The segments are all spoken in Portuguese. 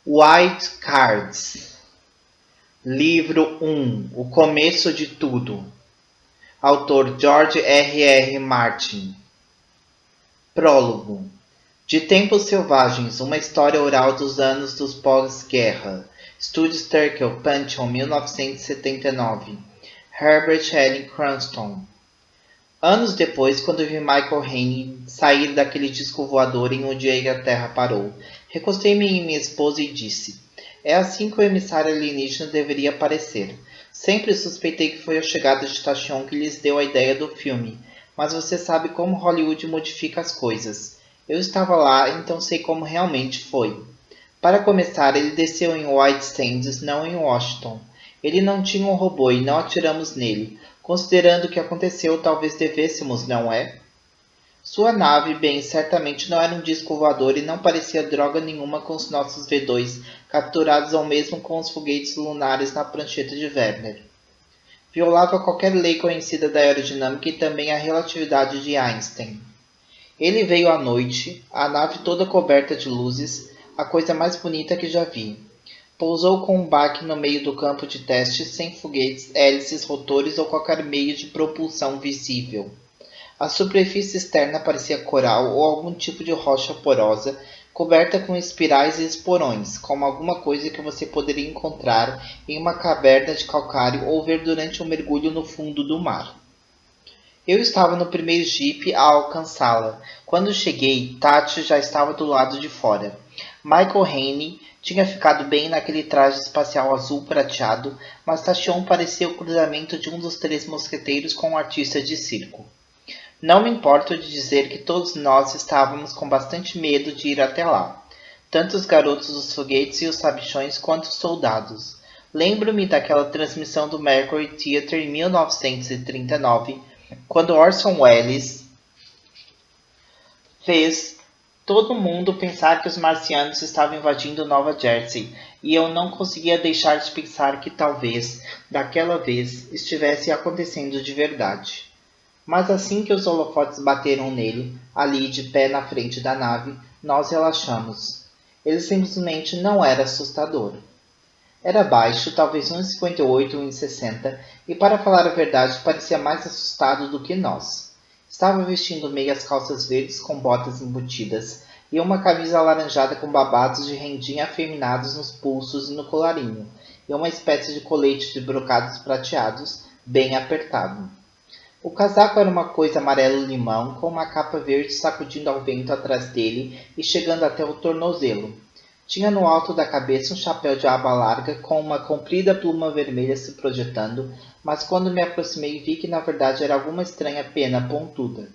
White Cards. Livro 1. O Começo de Tudo. Autor George R. Martin. Prólogo. De Tempos Selvagens, uma história oral dos anos dos pós-guerra. Estúdios Turkel Pantheon, 1979. Herbert Helen Cranston. Anos depois, quando vi Michael Haney sair daquele disco voador em um dia que a Terra parou, recostei-me em minha esposa e disse: é assim que o emissário alienígena deveria aparecer. Sempre suspeitei que foi a chegada de Tachion que lhes deu a ideia do filme, mas você sabe como Hollywood modifica as coisas. Eu estava lá, então sei como realmente foi. Para começar, ele desceu em White Sands, não em Washington. Ele não tinha um robô e não atiramos nele. Considerando o que aconteceu, talvez devêssemos, não é? Sua nave, bem, certamente não era um disco voador e não parecia droga nenhuma com os nossos V2, capturados ou mesmo com os foguetes lunares na prancheta de Werner. Violava qualquer lei conhecida da aerodinâmica e também a relatividade de Einstein. Ele veio à noite, a nave toda coberta de luzes, a coisa mais bonita que já vi. Pousou com um baque no meio do campo de teste, sem foguetes, hélices, rotores ou qualquer meio de propulsão visível. A superfície externa parecia coral ou algum tipo de rocha porosa, coberta com espirais e esporões, como alguma coisa que você poderia encontrar em uma caverna de calcário ou ver durante um mergulho no fundo do mar. Eu estava no primeiro jipe a alcançá-la. Quando cheguei, Tati já estava do lado de fora. Michael Haney tinha ficado bem naquele traje espacial azul prateado, mas Tachion parecia o cruzamento de um dos três mosqueteiros com um artista de circo. Não me importo de dizer que todos nós estávamos com bastante medo de ir até lá. Tanto os garotos dos foguetes e os sabichões quanto os soldados. Lembro-me daquela transmissão do Mercury Theatre em 1939, quando Orson Welles fez todo mundo pensar que os marcianos estavam invadindo Nova Jersey, e eu não conseguia deixar de pensar que talvez, daquela vez, estivesse acontecendo de verdade. Mas assim que os holofotes bateram nele, ali de pé na frente da nave, nós relaxamos. Ele simplesmente não era assustador. Era baixo, talvez 1,58 ou 1,60, e para falar a verdade parecia mais assustado do que nós. Estava vestindo meias calças verdes com botas embutidas e uma camisa alaranjada com babados de rendinha afeminados nos pulsos e no colarinho, e uma espécie de colete de brocados prateados, bem apertado. O casaco era uma coisa amarelo-limão, com uma capa verde sacudindo ao vento atrás dele e chegando até o tornozelo. Tinha no alto da cabeça um chapéu de aba larga, com uma comprida pluma vermelha se projetando, mas quando me aproximei vi que na verdade era alguma estranha pena pontuda.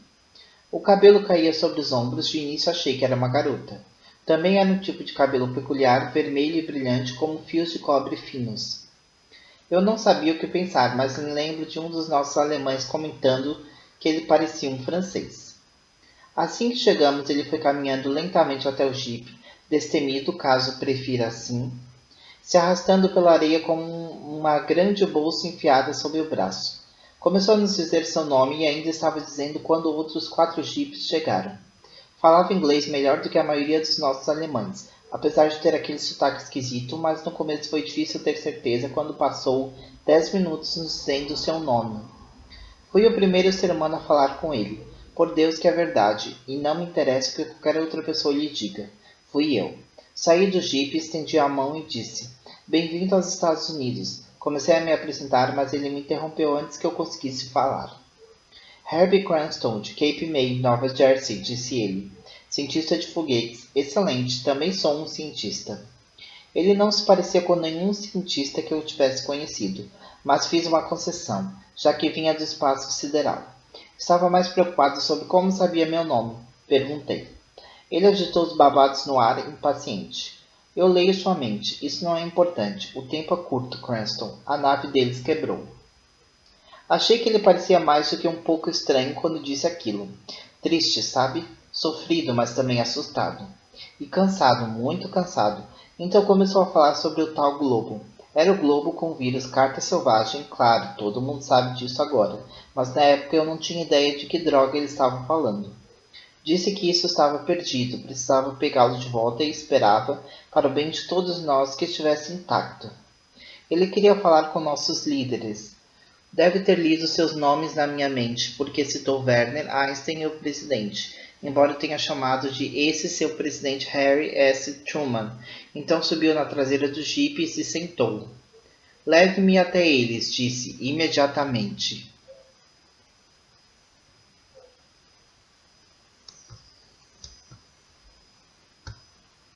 O cabelo caía sobre os ombros, de início achei que era uma garota. Também era um tipo de cabelo peculiar, vermelho e brilhante como fios de cobre finos. Eu não sabia o que pensar, mas me lembro de um dos nossos alemães comentando que ele parecia um francês. Assim que chegamos, ele foi caminhando lentamente até o jipe, destemido, caso prefira assim, se arrastando pela areia com uma grande bolsa enfiada sob o braço. Começou a nos dizer seu nome e ainda estava dizendo quando outros 4 jipes chegaram. Falava inglês melhor do que a maioria dos nossos alemães, apesar de ter aquele sotaque esquisito, mas no começo foi difícil ter certeza quando passou 10 minutos nos dizendo seu nome. Fui o primeiro ser humano a falar com ele. Por Deus que é verdade, e não me interessa o que qualquer outra pessoa lhe diga. Fui eu. Saí do jipe, estendi a mão e disse: Bem-vindo aos Estados Unidos. Comecei a me apresentar, mas ele me interrompeu antes que eu conseguisse falar. Herbie Cranston, de Cape May, Nova Jersey, disse ele. Cientista de foguetes. Excelente, também sou um cientista. Ele não se parecia com nenhum cientista que eu tivesse conhecido, mas fiz uma concessão, já que vinha do espaço sideral. Estava mais preocupado sobre como sabia meu nome. Perguntei. Ele agitou os babados no ar, impaciente. Eu leio sua mente. Isso não é importante. O tempo é curto, Cranston. A nave deles quebrou. Achei que ele parecia mais do que um pouco estranho quando disse aquilo. Triste, sabe? Sofrido, mas também assustado. E cansado, muito cansado. Então começou a falar sobre o tal globo. Era o globo com vírus carta selvagem, claro, todo mundo sabe disso agora. Mas na época eu não tinha ideia de que droga ele estava falando. Disse que isso estava perdido, precisava pegá-lo de volta e esperava, para o bem de todos nós, que estivesse intacto. Ele queria falar com nossos líderes. Deve ter lido seus nomes na minha mente, porque citou Werner, Einstein e o presidente, embora tenha chamado de esse seu presidente Harry S. Truman. Então subiu na traseira do jipe e se sentou. Leve-me até eles, disse imediatamente.